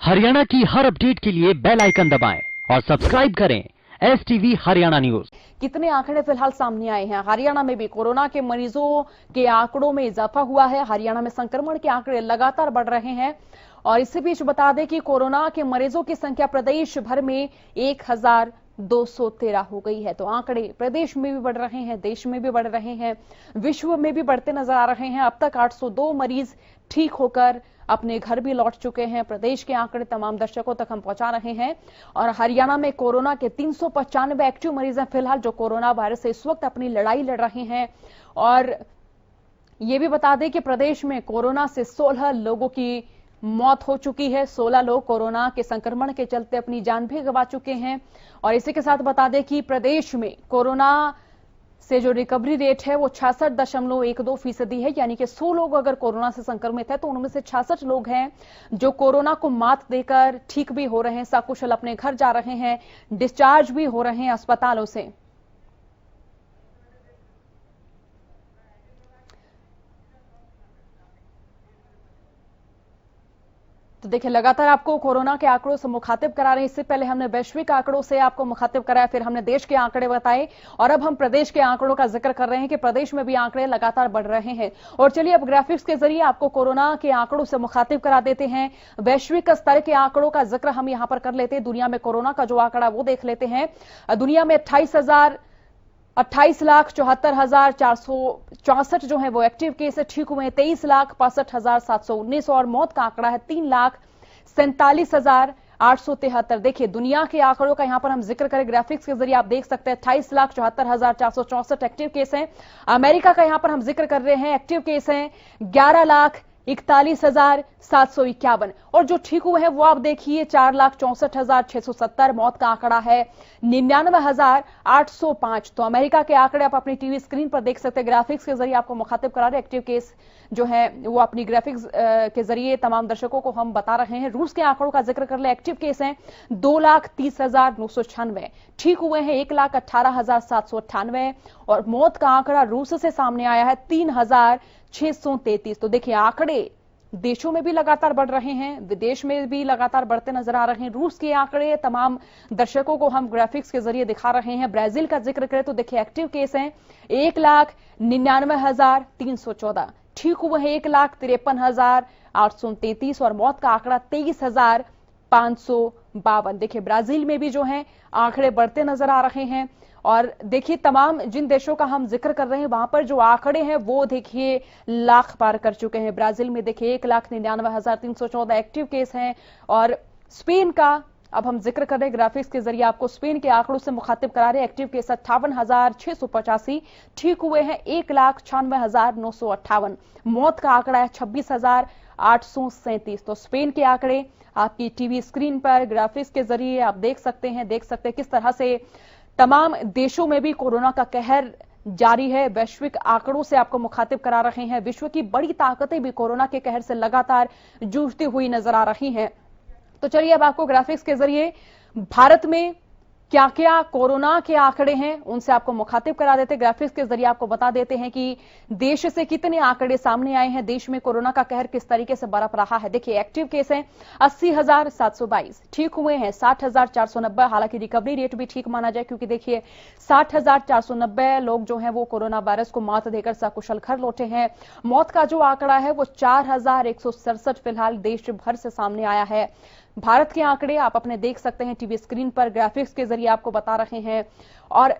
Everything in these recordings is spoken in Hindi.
हरियाणा की हर अपडेट के लिए बेल आइकन दबाएं और सब्सक्राइब करें STV हरियाणा न्यूज। कितने आंकड़े फिलहाल सामने आए हैं। हरियाणा में भी कोरोना के मरीजों के आंकड़ों में इजाफा हुआ है। हरियाणा में संक्रमण के आंकड़े लगातार बढ़ रहे हैं और इसी बीच बता दें कि कोरोना के मरीजों की संख्या प्रदेश भर में 1213 हो गई है। तो आंकड़े प्रदेश में भी बढ़ रहे हैं, देश में भी बढ़ रहे हैं, विश्व में भी बढ़ते नजर आ रहे हैं। अब तक 802 मरीज ठीक होकर अपने घर भी लौट चुके हैं। प्रदेश के आंकड़े तमाम दर्शकों तक हम पहुंचा रहे हैं और हरियाणा में कोरोना के 395 एक्टिव मरीज हैं फिलहाल, जो कोरोना वायरस से इस वक्त अपनी लड़ाई लड़ रहे हैं। और ये भी बता दें कि प्रदेश में कोरोना से 16 लोगों की मौत हो चुकी है। 16 लोग कोरोना के संक्रमण के चलते अपनी जान भी गंवा चुके हैं। और इसी के साथ बता दें कि प्रदेश में कोरोना से जो रिकवरी रेट है वो 66.12% है, यानी कि 100 लोग अगर कोरोना से संक्रमित है तो उनमें से 66 लोग हैं जो कोरोना को मात देकर ठीक भी हो रहे हैं, सकुशल अपने घर जा रहे हैं, डिस्चार्ज भी हो रहे हैं अस्पतालों से। तो देखिए, लगातार आपको कोरोना के आंकड़ों से मुखातिब करा रहे हैं। इससे पहले हमने वैश्विक आंकड़ों से आपको मुखातिब कराया, फिर हमने देश के आंकड़े बताए और अब हम प्रदेश के आंकड़ों का जिक्र कर रहे हैं कि प्रदेश में भी आंकड़े लगातार बढ़ रहे हैं। और चलिए अब ग्राफिक्स के जरिए आपको कोरोना के आंकड़ों से मुखातिब करा देते हैं। वैश्विक स्तर के आंकड़ों का जिक्र हम यहां पर कर लेते हैं। दुनिया में कोरोना का जो आंकड़ा वो देख लेते हैं। दुनिया में 28,74,464 जो है वो एक्टिव केस है, ठीक हुए हैं 23,65,719 और मौत का आंकड़ा है 3,47,873। देखिए, दुनिया के आंकड़ों का यहां पर हम जिक्र करें ग्राफिक्स के जरिए, आप देख सकते हैं 28,74,464 एक्टिव केस हैं। अमेरिका का यहां पर हम जिक्र कर रहे हैं, एक्टिव केस हैं 11,41,751 और जो ठीक हुए हैं वो आप देखिए 4,64,670। मौत का आंकड़ा है 99,805। तो अमेरिका के आंकड़े आप अपनी टीवी स्क्रीन पर देख सकते हैं। ग्राफिक्स के जरिए आपको मुखातिब करा रहे एक्टिव केस जो है वो अपनी ग्राफिक्स के जरिए तमाम दर्शकों को हम बता रहे हैं। रूस के आंकड़ों का जिक्र कर ले, एक्टिव केस हैं 2,30,996, ठीक हुए हैं 1,18,798 और मौत का आंकड़ा रूस से सामने आया है 3,633। तो देखिए, आंकड़े देशों में भी लगातार बढ़ रहे हैं, विदेश में भी लगातार बढ़ते नजर आ रहे हैं। रूस के आंकड़े तमाम दर्शकों को हम ग्राफिक्स के जरिए दिखा रहे हैं। ब्राजील का जिक्र करें तो देखिए, एक्टिव केस हैं 1,99,314, ठीक हुए हैं 1,53,833 और मौत का आंकड़ा 23,552। देखिए, ब्राजील में भी जो है आंकड़े बढ़ते नजर आ रहे हैं। और देखिए, तमाम जिन देशों का हम जिक्र कर रहे हैं वहां पर जो आंकड़े हैं वो देखिए लाख पार कर चुके हैं। ब्राजील में देखिए 1,99,314 एक्टिव केस हैं और स्पेन का अब हम जिक्र कर रहे हैं ग्राफिक्स के जरिए, आपको स्पेन के आंकड़ों से मुखातिब करा रहे हैं। एक्टिव केस 58,685, ठीक हुए हैं 1,96,958। मौत का आंकड़ा है 26,837। तो स्पेन के आंकड़े आपकी टीवी स्क्रीन पर ग्राफिक्स के जरिए आप देख सकते हैं किस तरह से तमाम देशों में भी कोरोना का कहर जारी है। वैश्विक आंकड़ों से आपको मुखातिब करा रहे हैं। विश्व की बड़ी ताकतें भी कोरोना के कहर से लगातार जूझती हुई नजर आ रही हैं। तो चलिए अब आपको ग्राफिक्स के जरिए भारत में क्या क्या कोरोना के आंकड़े हैं उनसे आपको मुखातिब करा देते हैं। ग्राफिक्स के जरिए आपको बता देते हैं कि देश से कितने आंकड़े सामने आए हैं, देश में कोरोना का कहर किस तरीके से बरप रहा है। देखिए, एक्टिव केस हैं 80,722, ठीक हुए हैं 60,490। हालांकि रिकवरी रेट भी ठीक माना जाए क्योंकि देखिए 60,490 लोग जो हैं वो कोरोना वायरस को मात देकर सकुशल घर लौटे हैं। मौत का जो आंकड़ा है वो 4,167 फिलहाल देश भर से सामने आया है। भारत के आंकड़े आप अपने देख सकते हैं टीवी स्क्रीन पर, ग्राफिक्स के जरिए आपको बता रहे हैं। और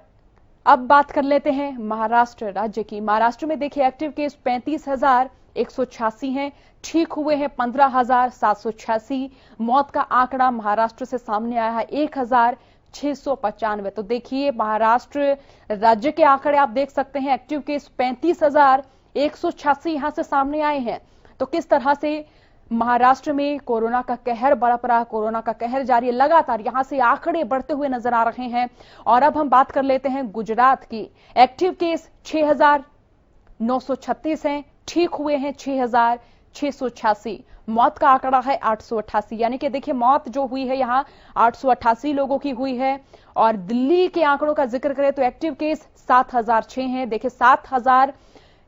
अब बात कर लेते हैं महाराष्ट्र राज्य की। महाराष्ट्र में देखिए, एक्टिव केस 35,186 हैं, ठीक हुए हैं 15,786। मौत का आंकड़ा महाराष्ट्र से सामने आया है 1,695। तो देखिए, महाराष्ट्र राज्य के आंकड़े आप देख सकते हैं। एक्टिव केस 35,186 यहां से सामने आए हैं। तो किस तरह से महाराष्ट्र में कोरोना का कहर बरप रहा, कोरोना का कहर जारी है, लगातार यहां से आंकड़े बढ़ते हुए नजर आ रहे हैं। और अब हम बात कर लेते हैं गुजरात की। एक्टिव केस 6,936 हैं, ठीक हुए हैं 6,686। मौत का आंकड़ा है 888, यानी कि देखिए मौत जो हुई है यहां 888 लोगों की हुई है। और दिल्ली के आंकड़ों का जिक्र करें तो एक्टिव केस 7,006 हैं। देखिए 7,000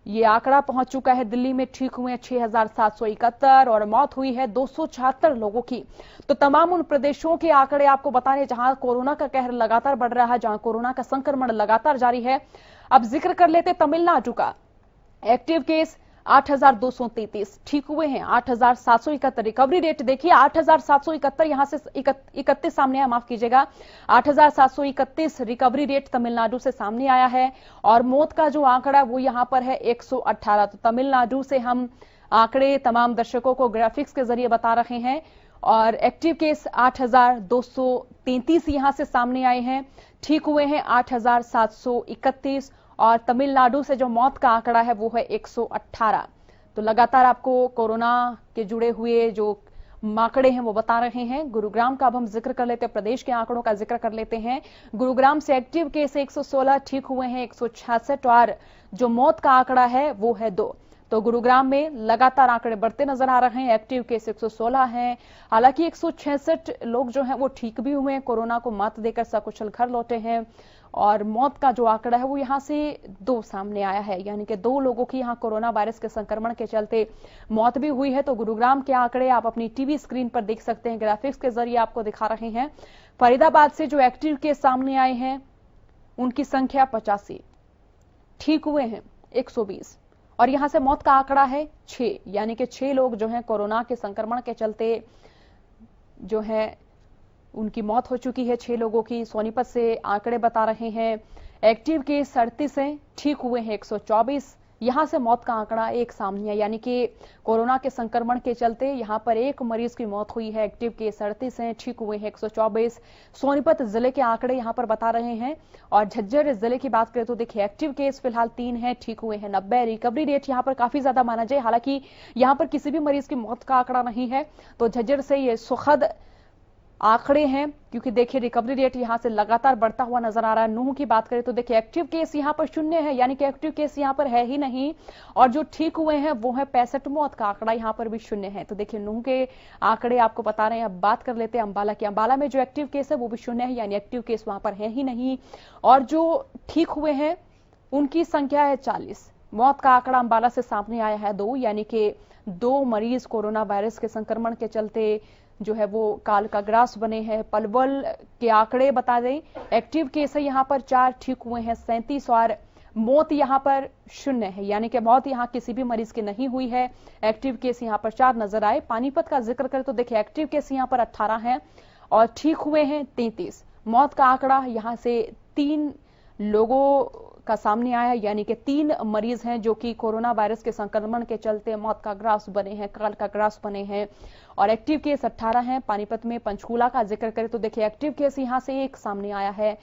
ये आंकड़ा पहुंच चुका है। दिल्ली में ठीक हुए 6,771 और मौत हुई है 276 लोगों की। तो तमाम उन प्रदेशों के आंकड़े आपको बता रहे हैं जहां कोरोना का कहर लगातार बढ़ रहा है, जहां कोरोना का संक्रमण लगातार जारी है। अब जिक्र कर लेते तमिलनाडु का। एक्टिव केस 8,233, ठीक हुए हैं 8,771। रिकवरी रेट देखिए 8,771, यहां से 31 सामने आया, माफ कीजिएगा, 8,731 रिकवरी रेट तमिलनाडु से सामने आया है। और मौत का जो आंकड़ा वो यहां पर है 118। तो तमिलनाडु से हम आंकड़े तमाम दर्शकों को ग्राफिक्स के जरिए बता रहे हैं। और एक्टिव केस 8,233 यहां से सामने आए हैं, ठीक हुए हैं 8,731। और तमिलनाडु से जो मौत का आंकड़ा है वो है 118। तो लगातार आपको कोरोना के जुड़े हुए जो आंकड़े हैं वो बता रहे हैं। गुरुग्राम का अब हम जिक्र कर लेते हैं, प्रदेश के आंकड़ों का जिक्र कर लेते हैं। गुरुग्राम से एक्टिव केस 116, ठीक हुए हैं 166 और जो मौत का आंकड़ा है वो है 2। तो गुरुग्राम में लगातार आंकड़े बढ़ते नजर आ रहे हैं। एक्टिव केस 116 हैं, हालांकि 166 लोग जो हैं वो ठीक भी हुए हैं, कोरोना को मात देकर सकुशल घर लौटे हैं। और मौत का जो आंकड़ा है वो यहां से 2 सामने आया है, यानी कि 2 लोगों की यहां कोरोना वायरस के संक्रमण के चलते मौत भी हुई है। तो गुरुग्राम के आंकड़े आप अपनी टीवी स्क्रीन पर देख सकते हैं, ग्राफिक्स के जरिए आपको दिखा रहे हैं। फरीदाबाद से जो एक्टिव केस सामने आए हैं उनकी संख्या 85, ठीक हुए हैं 120। और यहां से मौत का आंकड़ा है 6, यानी कि 6 लोग जो हैं कोरोना के संक्रमण के चलते जो है उनकी मौत हो चुकी है। 6 लोगों की सोनीपत से आंकड़े बता रहे हैं। एक्टिव केस 38 हैं, ठीक हुए हैं 124। यहां से मौत का आंकड़ा 1 सामने है, यानी कि कोरोना के संक्रमण के चलते यहां पर 1 मरीज की मौत हुई है। एक्टिव केस 38 हैं, ठीक हुए हैं 124। सोनीपत जिले के आंकड़े यहां पर बता रहे हैं। और झज्जर जिले की बात करें तो देखिए एक्टिव केस फिलहाल 3 हैं, ठीक हुए हैं 90। रिकवरी रेट यहां पर काफी ज्यादा माना जाए, हालांकि यहां पर किसी भी मरीज की मौत का आंकड़ा नहीं है। तो झज्जर से ये सुखद आंकड़े हैं, क्योंकि देखिए रिकवरी रेट यहां से लगातार बढ़ता हुआ नजर आ रहा है। नूह की बात करें तो देखिए एक्टिव केस यहां पर 0 है, यानी कि एक्टिव केस यहां पर है ही नहीं। और जो ठीक हुए हैं वो है 65, मौत का आंकड़ा यहां पर भी 0 है। तो देखिए नूह के आंकड़े आपको बता रहे हैं। अब बात कर लेते हैं अंबाला की। अंबाला में जो एक्टिव केस है वो भी 0 है, यानी एक्टिव केस वहां पर है ही नहीं। और जो ठीक हुए हैं उनकी संख्या है 40। मौत का आंकड़ा अंबाला से सामने आया है 2, यानी कि 2 मरीज कोरोना वायरस के संक्रमण के चलते जो है वो काल का ग्रास बने हैं। पलवल के आंकड़े बता दें, एक्टिव केस है यहां पर 4, ठीक हुए हैं 37। और मौत यहां पर 0 है, यानी कि मौत यहां किसी भी मरीज की नहीं हुई है। एक्टिव केस यहां पर 4 नजर आए। पानीपत का जिक्र करें तो देखिए एक्टिव केस यहां पर 18 है और ठीक हुए हैं 33। मौत का आंकड़ा यहां से 3 लोगों का सामने आया, यानी कि 3 मरीज हैं जो कि कोरोना वायरस के संक्रमण के चलते मौत का ग्रास बने हैं, काल का ग्रास बने हैं। और एक्टिव केस 18 हैं। पानीपत में पंचकूला का जिक्र करें तो देखिए एक्टिव केस यहां से 1 सामने आया है,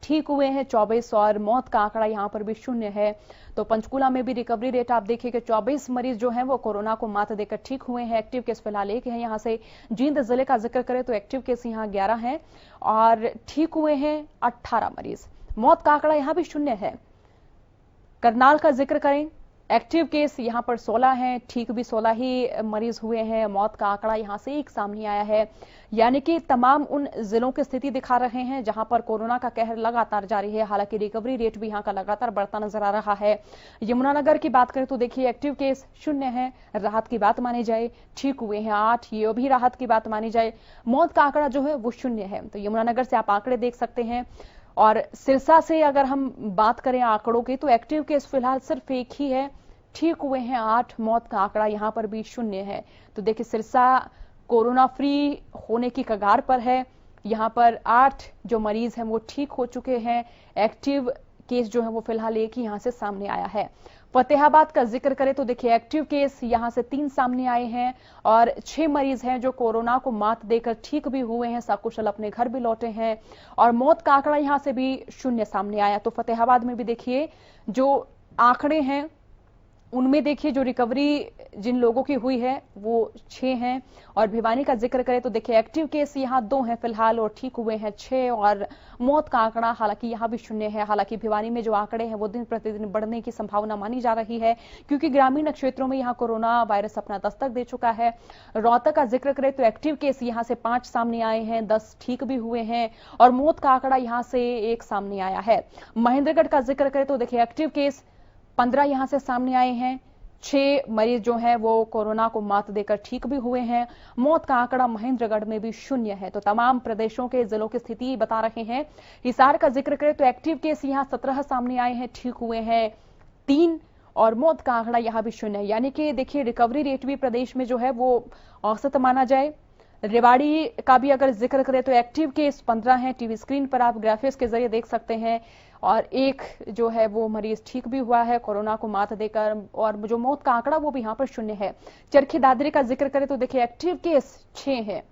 ठीक हुए हैं 24। और मौत का आंकड़ा यहां पर भी 0 है। तो पंचकूला में भी रिकवरी रेट आप देखिए कि 24 मरीज जो हैं वो कोरोना को मात देकर ठीक हुए हैं। एक्टिव केस फिलहाल 1 है यहां से। जींद जिले का जिक्र करें तो एक्टिव केस यहां 11 है और ठीक हुए हैं 18 मरीज। मौत का आंकड़ा यहां भी 0 है। करनाल का जिक्र करें, एक्टिव केस यहां पर 16 हैं, ठीक भी 16 ही मरीज हुए हैं। मौत का आंकड़ा यहां से 1 सामने आया है, यानी कि तमाम उन जिलों की स्थिति दिखा रहे हैं जहां पर कोरोना का कहर लगातार जारी है। हालांकि रिकवरी रेट भी यहां का लगातार बढ़ता नजर आ रहा है। यमुनानगर की बात करें तो देखिए एक्टिव केस 0 है, राहत की बात मानी जाए, ठीक हुए हैं 8, ये भी राहत की बात मानी जाए। मौत का आंकड़ा जो है वो 0 है। तो यमुनानगर से आप आंकड़े देख सकते हैं। और सिरसा से अगर हम बात करें आंकड़ों की तो एक्टिव केस फिलहाल सिर्फ 1 ही है, ठीक हुए हैं 8। मौत का आंकड़ा यहां पर भी 0 है। तो देखिए सिरसा कोरोना फ्री होने की कगार पर है। यहां पर 8 जो मरीज हैं वो ठीक हो चुके हैं। एक्टिव केस जो है वो फिलहाल 1 ही यहां से सामने आया है। फतेहाबाद का जिक्र करें तो देखिए एक्टिव केस यहां से 3 सामने आए हैं और 6 मरीज हैं जो कोरोना को मात देकर ठीक भी हुए हैं, सकुशल अपने घर भी लौटे हैं। और मौत का आंकड़ा यहां से भी 0 सामने आया। तो फतेहाबाद में भी देखिए जो आंकड़े हैं उनमें देखिए जो रिकवरी जिन लोगों की हुई है वो 6 हैं। और भिवानी का जिक्र करें तो देखिए एक्टिव केस यहां 2 हैं फिलहाल और ठीक हुए हैं 6। और मौत का आंकड़ा हालांकि यहां भी 0 है। हालांकि भिवानी में जो आंकड़े हैं वो दिन प्रतिदिन बढ़ने की संभावना मानी जा रही है, क्योंकि ग्रामीण क्षेत्रों में यहां कोरोना वायरस अपना दस्तक दे चुका है। रोहतक का जिक्र करें तो एक्टिव केस यहां से 5 सामने आए हैं, 10 ठीक भी हुए हैं और मौत का आंकड़ा यहां से 1 सामने आया है। महेंद्रगढ़ का जिक्र करें तो देखिए एक्टिव केस 15 यहां से सामने आए हैं। 6 मरीज जो हैं वो कोरोना को मात देकर ठीक भी हुए हैं। मौत का आंकड़ा महेंद्रगढ़ में भी 0 है। तो तमाम प्रदेशों के जिलों की स्थिति बता रहे हैं। हिसार का जिक्र करें तो एक्टिव केस यहां 17 सामने आए हैं, ठीक हुए हैं 3 और मौत का आंकड़ा यहां भी 0 है। यानी कि देखिए रिकवरी रेट भी प्रदेश में जो है वो औसत माना जाए। रेवाड़ी का भी अगर जिक्र करें तो एक्टिव केस 15 हैं। टीवी स्क्रीन पर आप ग्राफिक्स के जरिए देख सकते हैं और एक जो है वो मरीज ठीक भी हुआ है कोरोना को मात देकर, और जो मौत का आंकड़ा वो भी यहां पर 0 है। चरखी दादरी का जिक्र करें तो देखिए एक्टिव केस 6 है,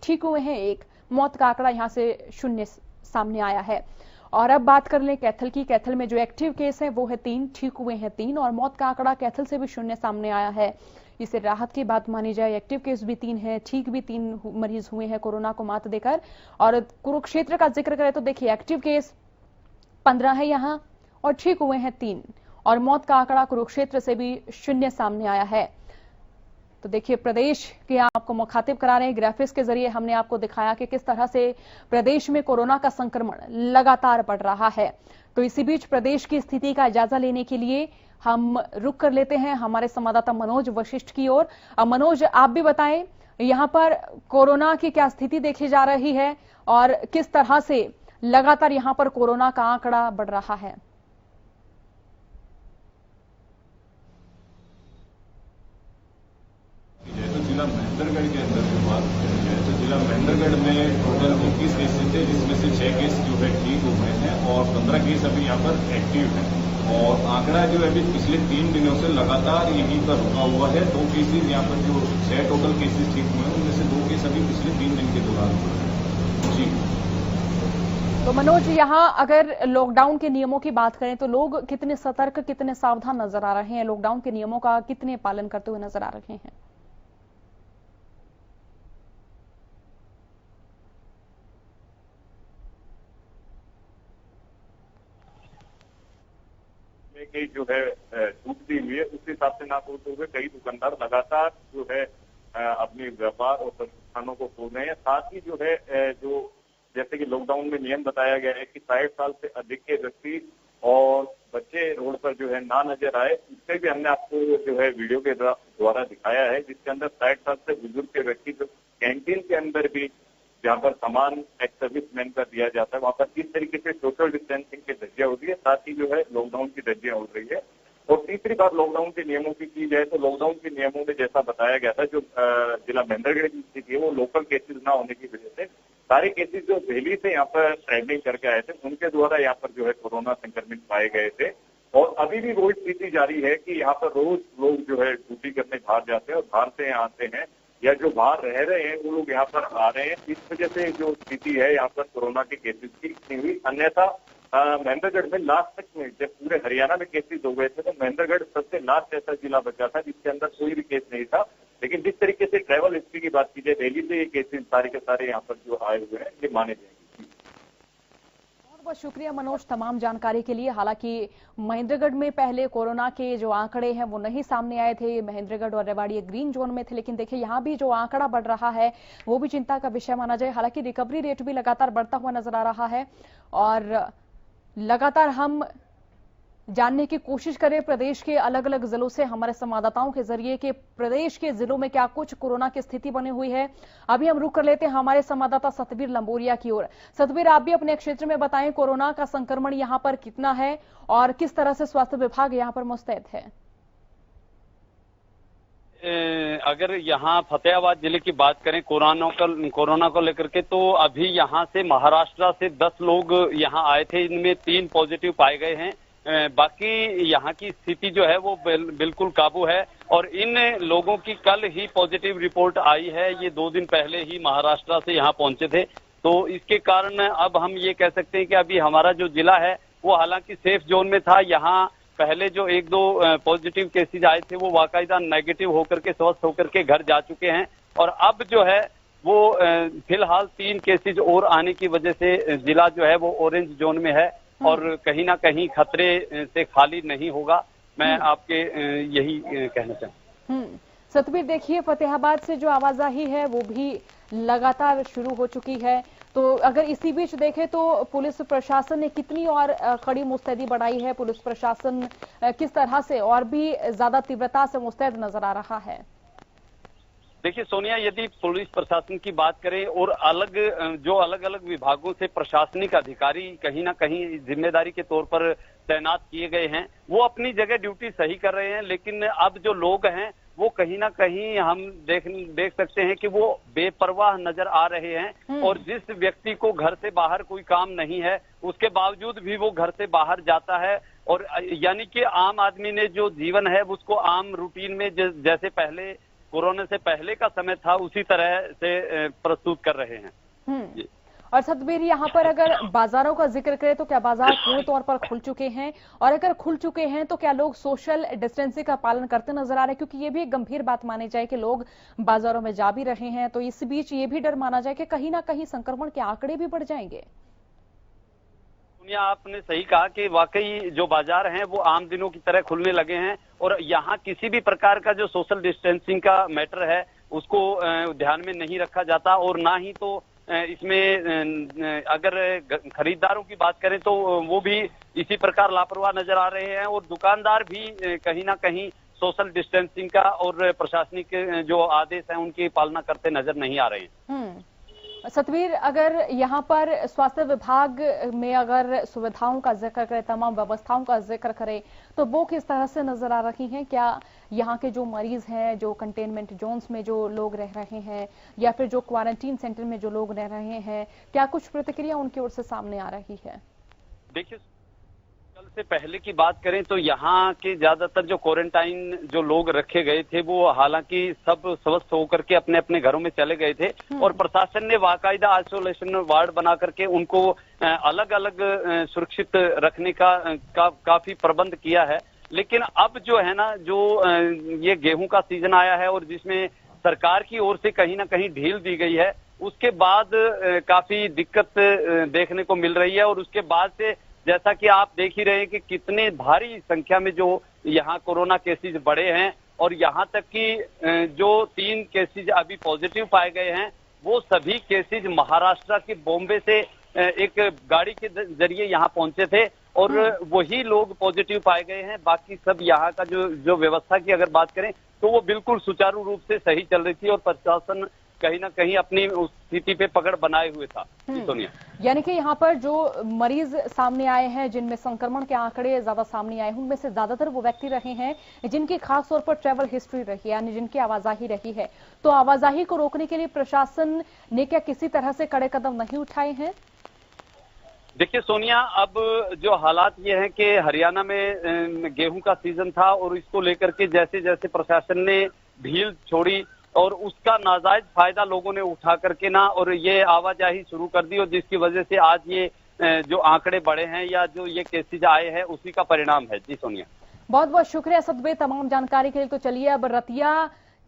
ठीक हुए हैं 1, मौत का आंकड़ा यहां से 0 सामने आया है। और अब बात कर लें कैथल की। कैथल में जो एक्टिव केस है वो है 3, ठीक हुए हैं 3 और मौत का आंकड़ा कैथल से भी 0 सामने आया है। इसे राहत की बात मानी जाए। एक्टिव केस भी 3 है, ठीक भी 3 मरीज हुए हैं कोरोना को मात देकर। और कुरुक्षेत्र का जिक्र करें तो देखिए एक्टिव केस 15 है यहां और ठीक हुए हैं 3 और मौत का आंकड़ा कुरुक्षेत्र से भी 0 सामने आया है। तो देखिए प्रदेश के आपको मुखातिब करा रहे हैं। ग्राफिक्स के जरिए हमने आपको दिखाया कि किस तरह से प्रदेश में कोरोना का संक्रमण लगातार बढ़ रहा है। तो इसी बीच प्रदेश की स्थिति का जायजा लेने के लिए हम रुक कर लेते हैं हमारे संवाददाता मनोज वशिष्ठ की ओर। मनोज, आप भी बताएं यहां पर कोरोना की क्या स्थिति देखी जा रही है और किस तरह से लगातार यहां पर कोरोना का आंकड़ा बढ़ रहा है। जिला महेंद्रगढ़ के अंदर जो बात करी जाए तो जिला महेंद्रगढ़ में टोटल 21 केसेस थे, जिसमें से 6 केस जो है ठीक हुए हैं और 15 केस अभी यहाँ पर एक्टिव हैं। और आंकड़ा जो है अभी पिछले 3 दिनों से लगातार यहीं पर रुका हुआ है। 2 केसेस यहाँ पर जो 6 टोटल केसेस ठीक हुए हैं उनमें से 2 केस अभी पिछले 3 दिन के दौरान हुए हैं। जी तो मनोज, यहाँ अगर लॉकडाउन के नियमों की बात करें तो लोग कितने सतर्क, कितने सावधान नजर आ रहे हैं? लॉकडाउन के नियमों का कितने पालन करते हुए नजर आ रहे हैं? की जो है छूट दी हुई है उस हिसाब से ना होते हुए कई दुकानदार लगातार जो है अपने व्यापार और प्रतिष्ठानों को खोल रहे हैं। साथ ही जो है जो जैसे कि लॉकडाउन में नियम बताया गया है कि 60 साल से अधिक के व्यक्ति और बच्चे रोड पर जो है ना नजर आए। इससे भी हमने आपको जो है वीडियो के द्वारा दिखाया है, जिसके अंदर 60 साल से बुजुर्ग के व्यक्ति जो कैंटीन के अंदर भी जहाँ पर सामान एक्स सर्विस मैन का दिया जाता है वहाँ पर किस तरीके से सोशल डिस्टेंसिंग की धज्जियां उड़ रही है, साथ ही जो है लॉकडाउन की धज्जियां उड़ रही है। और तीसरी बात लॉकडाउन के नियमों की जाए तो लॉकडाउन के नियमों में जैसा बताया गया था, जो जिला महेंद्रगढ़ की स्थिति है वो लोकल केसेस ना होने की वजह से सारे केसेस जो दिल्ली से यहाँ पर ट्रैवलिंग करके आए थे उनके द्वारा यहाँ पर जो है कोरोना संक्रमित पाए गए थे। और अभी भी वही स्थिति जारी है कि यहाँ पर रोज लोग जो है ड्यूटी करने बाहर जाते हैं और बाहर से यहाँ आते हैं या जो बाहर रह रहे हैं वो लोग यहाँ पर आ रहे हैं। इस वजह से जो स्थिति है यहाँ पर कोरोना के केसेस की इतनी हुई। अन्यथा महेंद्रगढ़ में लास्ट तक में जब पूरे हरियाणा में केसेस हो गए थे तो महेंद्रगढ़ सबसे लास्ट ऐसा जिला बचा था जिसके अंदर कोई भी केस नहीं था। लेकिन जिस तरीके से ट्रैवल हिस्ट्री की बात की जाए दिल्ली से ये केसेस सारे के सारे यहाँ पर जो आए हुए हैं ये माने जाएंगे। बहुत शुक्रिया मनोज तमाम जानकारी के लिए। हालांकि महेंद्रगढ़ में पहले कोरोना के जो आंकड़े हैं वो नहीं सामने आए थे। महेंद्रगढ़ और रेवाड़ी ग्रीन जोन में थे, लेकिन देखिए यहाँ भी जो आंकड़ा बढ़ रहा है वो भी चिंता का विषय माना जाए। हालांकि रिकवरी रेट भी लगातार बढ़ता हुआ नजर आ रहा है और लगातार हम जानने की कोशिश करें प्रदेश के अलग अलग जिलों से हमारे संवाददाताओं के जरिए कि प्रदेश के जिलों में क्या कुछ कोरोना की स्थिति बनी हुई है। अभी हम रुक कर लेते हैं हमारे संवाददाता सतबीर लंबोरिया की ओर। सतबीर, आप भी अपने क्षेत्र में बताएं कोरोना का संक्रमण यहां पर कितना है और किस तरह से स्वास्थ्य विभाग यहां पर मुस्तैद है। अगर यहाँ फतेहाबाद जिले की बात करें कोरोना को लेकर के, तो अभी यहाँ से महाराष्ट्र से 10 लोग यहाँ आए थे, इनमें 3 पॉजिटिव पाए गए हैं। बाकी यहाँ की स्थिति जो है वो बिल्कुल काबू है और इन लोगों की कल ही पॉजिटिव रिपोर्ट आई है। ये 2 दिन पहले ही महाराष्ट्र से यहाँ पहुंचे थे, तो इसके कारण अब हम ये कह सकते हैं कि अभी हमारा जो जिला है वो हालांकि सेफ जोन में था। यहाँ पहले जो 1-2 पॉजिटिव केसेज आए थे वो बाकायदा नेगेटिव होकर के स्वस्थ होकर के घर जा चुके हैं और अब जो है वो फिलहाल 3 केसेज और आने की वजह से जिला जो है वो ऑरेंज जोन में है और कहीं ना कहीं खतरे से खाली नहीं होगा। मैं आपके यही कहना चाहूँ। सतबीर, देखिए फतेहाबाद से जो आवाजाही है वो भी लगातार शुरू हो चुकी है, तो अगर इसी बीच देखें तो पुलिस प्रशासन ने कितनी और कड़ी मुस्तैदी बढ़ाई है? पुलिस प्रशासन किस तरह से और भी ज्यादा तीव्रता से मुस्तैद नजर आ रहा है? देखिए सोनिया, यदि पुलिस प्रशासन की बात करें और अलग अलग विभागों से प्रशासनिक अधिकारी कहीं ना कहीं जिम्मेदारी के तौर पर तैनात किए गए हैं, वो अपनी जगह ड्यूटी सही कर रहे हैं, लेकिन अब जो लोग हैं वो कहीं ना कहीं हम देख सकते हैं कि वो बेपरवाह नजर आ रहे हैं। और जिस व्यक्ति को घर से बाहर कोई काम नहीं है उसके बावजूद भी वो घर से बाहर जाता है, और यानी कि आम आदमी ने जो जीवन है उसको आम रूटीन में जैसे पहले कोरोना से पहले का समय था उसी तरह से प्रस्तुत कर रहे हैं। और सतबीर, यहाँ पर अगर बाजारों का जिक्र करें तो क्या बाजार पूर्ण तौर पर खुल चुके हैं? और अगर खुल चुके हैं तो क्या लोग सोशल डिस्टेंसिंग का पालन करते नजर आ रहे हैं? क्योंकि ये भी एक गंभीर बात मानी जाए कि लोग बाजारों में जा भी रहे हैं, तो इस बीच ये भी डर माना जाए कि कहीं ना कहीं संक्रमण के आंकड़े भी बढ़ जाएंगे। आपने सही कहा कि वाकई जो बाजार हैं वो आम दिनों की तरह खुलने लगे हैं, और यहाँ किसी भी प्रकार का जो सोशल डिस्टेंसिंग का मैटर है उसको ध्यान में नहीं रखा जाता, और ना ही तो इसमें अगर खरीदारों की बात करें तो वो भी इसी प्रकार लापरवाह नजर आ रहे हैं, और दुकानदार भी कहीं ना कहीं सोशल डिस्टेंसिंग का और प्रशासनिक जो आदेश हैं उनकी पालना करते नजर नहीं आ रहे हैं। सतवीर, अगर यहाँ पर स्वास्थ्य विभाग में अगर सुविधाओं का जिक्र करें, तमाम व्यवस्थाओं का जिक्र करें, तो वो किस तरह से नजर आ रही हैं? क्या यहाँ के जो मरीज हैं, जो कंटेनमेंट जोन्स में जो लोग रह रहे हैं या फिर जो क्वारंटीन सेंटर में जो लोग रह रहे हैं, क्या कुछ प्रतिक्रिया उनकी ओर से सामने आ रही है? देखिए, कल से पहले की बात करें तो यहाँ के ज्यादातर जो क्वारंटाइन जो लोग रखे गए थे वो हालांकि सब स्वस्थ होकर के अपने अपने घरों में चले गए थे, और प्रशासन ने बाकायदा आइसोलेशन वार्ड बना करके उनको अलग अलग सुरक्षित रखने का काफी प्रबंध किया है। लेकिन अब जो है ना, जो ये गेहूं का सीजन आया है और जिसमें सरकार की ओर से कहीं ना कहीं ढील दी गई है, उसके बाद काफी दिक्कत देखने को मिल रही है। और उसके बाद से जैसा कि आप देख ही रहे हैं कि कितने भारी संख्या में जो यहाँ कोरोना केसेज बढ़े हैं, और यहाँ तक कि जो 3 केसेज अभी पॉजिटिव पाए गए हैं वो सभी केसेज महाराष्ट्र के बॉम्बे से एक गाड़ी के जरिए यहाँ पहुंचे थे, और वही लोग पॉजिटिव पाए गए हैं। बाकी सब यहाँ का जो व्यवस्था की अगर बात करें तो वो बिल्कुल सुचारू रूप से सही चल रही थी, और प्रशासन कहीं ना कहीं अपनी उस स्थिति पे पकड़ बनाए हुए था। सोनिया, यानी कि यहाँ पर जो मरीज सामने आए हैं, जिनमें संक्रमण के आंकड़े ज्यादा सामने आए हैं, उनमें से ज्यादातर वो व्यक्ति रहे हैं जिनकी खास तौर पर ट्रैवल हिस्ट्री रही है, यानी जिनकी आवाजाही रही है। तो आवाजाही को रोकने के लिए प्रशासन ने क्या किसी तरह से कड़े कदम नहीं उठाए हैं? देखिए सोनिया, अब जो हालात ये हैं कि हरियाणा में गेहूं का सीजन था, और इसको लेकर के जैसे जैसे प्रशासन ने ढील छोड़ी और उसका नाजायज फायदा लोगों ने उठा करके ना और ये आवाजाही शुरू कर दी, और जिसकी वजह से आज ये जो आंकड़े बढ़े हैं या जो ये केसेज आए हैं उसी का परिणाम है। जी सोनिया, बहुत बहुत शुक्रिया सतबे तमाम जानकारी के लिए। तो चलिए अब रतिया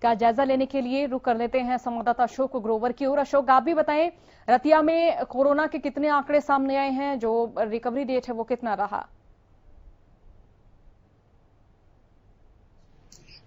का जायजा लेने के लिए रुक कर लेते हैं संवाददाता अशोक ग्रोवर की ओर। अशोक, आप भी बताएं, रतिया में कोरोना के कितने आंकड़े सामने आए हैं, जो रिकवरी रेट है वो कितना रहा?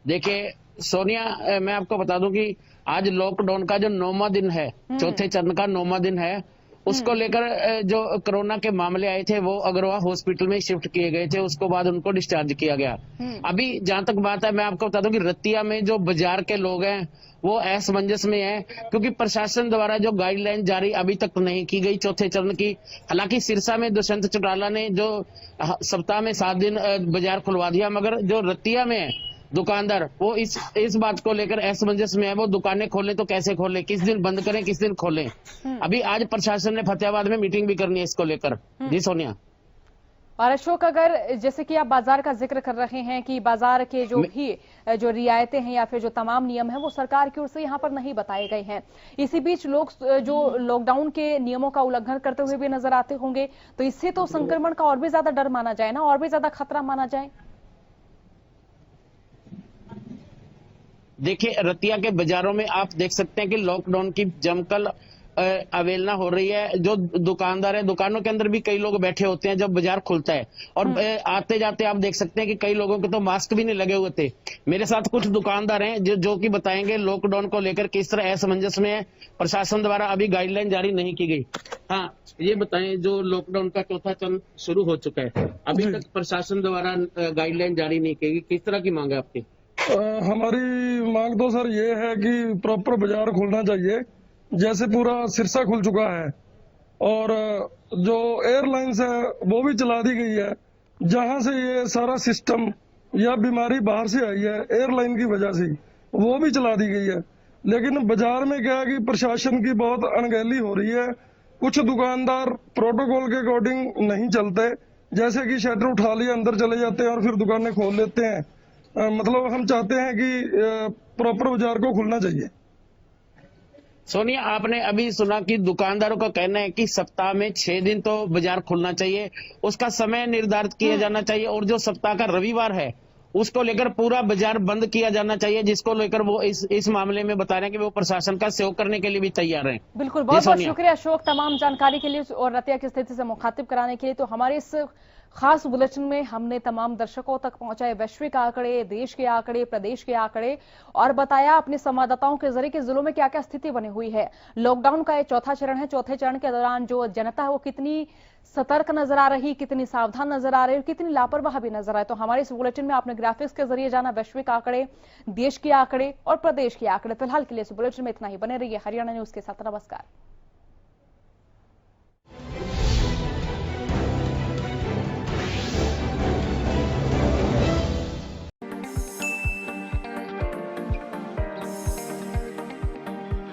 देखिए सोनिया, मैं आपको बता दूं कि आज लॉकडाउन का जो 9वां दिन है, चौथे चरण का 9वां दिन है, उसको लेकर जो कोरोना के मामले आए थे वो अग्रवाल हॉस्पिटल में शिफ्ट किए गए थे, उसको बाद उनको डिस्चार्ज किया गया। अभी जहां तक बात है, मैं आपको बता दूं कि रतिया में जो बाजार के लोग हैं वो असमंजस में है, क्योंकि प्रशासन द्वारा जो गाइडलाइन जारी अभी तक नहीं की गई चौथे चरण की। हालांकि सिरसा में दुष्यंत चौटाला ने जो सप्ताह में 7 दिन बाजार खुलवा दिया, मगर जो रतिया में है दुकानदार वो इस बात को लेकर असमंजस में है, वो दुकानें खोलें तो कैसे खोलें, किस दिन बंद करें, किस दिन खोलें। अभी आज प्रशासन ने फतेहाबाद में मीटिंग भी करनी है इसको लेकर। जी सोनिया। और अशोक, अगर जैसे कि आप बाजार का जिक्र कर रहे हैं कि बाजार के जो रियायतें हैं या फिर जो तमाम नियम हैं वो सरकार की ओर से यहाँ पर नहीं बताए गए हैं, इसी बीच लोग जो लॉकडाउन के नियमों का उल्लंघन करते हुए भी नजर आते होंगे, तो इससे तो संक्रमण का और भी ज्यादा डर माना जाए ना, और भी ज्यादा खतरा माना जाए। देखिए रतिया के बाजारों में आप देख सकते हैं कि लॉकडाउन की जमकर अवहेलना हो रही है। जो दुकानदार है, दुकानों के अंदर भी कई लोग बैठे होते हैं जब बाजार खुलता है, और आते जाते आप देख सकते हैं कि कई लोगों के तो मास्क भी नहीं लगे हुए थे। मेरे साथ कुछ दुकानदार हैं जो कि बताएंगे लॉकडाउन को लेकर किस तरह असमंजस में है। प्रशासन द्वारा अभी गाइडलाइन जारी नहीं की गई। हाँ, ये बताएं, जो लॉकडाउन का चौथा चरण शुरू हो चुका है, अभी तक प्रशासन द्वारा गाइडलाइन जारी नहीं की गई, किस तरह की मांग है आपकी? हमारी मांग तो सर ये है कि प्रॉपर बाजार खुलना चाहिए, जैसे पूरा सिरसा खुल चुका है और जो एयरलाइंस है वो भी चला दी गई है। जहां से ये सारा सिस्टम या बीमारी बाहर से आई है एयरलाइन की वजह से, वो भी चला दी गई है। लेकिन बाजार में क्या है कि प्रशासन की बहुत अनगहली हो रही है। कुछ दुकानदार प्रोटोकॉल के अकॉर्डिंग नहीं चलते, जैसे कि शटर उठा लिया, अंदर चले जाते हैं और फिर दुकानें खोल लेते हैं। मतलब हम चाहते हैं कि प्रॉपर बाजार को खुलना चाहिए। सोनिया, आपने अभी सुना कि दुकानदारों का कहना है कि सप्ताह में 6 दिन तो बाजार खुलना चाहिए, उसका समय निर्धारित किया जाना चाहिए, और जो सप्ताह का रविवार है उसको लेकर पूरा बाजार बंद किया जाना चाहिए, जिसको लेकर वो इस मामले में बता रहे हैं कि वो प्रशासन का सहयोग करने के लिए भी तैयार हैं। बिल्कुल, बहुत बहुत शुक्रिया अशोक तमाम जानकारी के लिए और रतिया की स्थिति से मुखातिब कराने के लिए। तो हमारे इस खास बुलेटिन में हमने तमाम दर्शकों तक पहुंचाए वैश्विक आंकड़े, देश के आंकड़े, प्रदेश के आंकड़े, और बताया अपने संवाददाताओं के जरिए कि जिलों में क्या क्या स्थिति बनी हुई है। लॉकडाउन का ये चौथा चरण है। चौथे चरण के दौरान जो जनता है वो कितनी सतर्क नजर आ रही, कितनी सावधान नजर आ रही और कितनी लापरवाह भी नजर आए। तो हमारे इस बुलेटिन में आपने ग्राफिक्स के जरिए जाना वैश्विक आंकड़े, देश के आंकड़े और प्रदेश के आंकड़े। फिलहाल के लिए इस बुलेटिन में इतना ही। बने रहिए हरियाणा न्यूज के साथ। नमस्कार।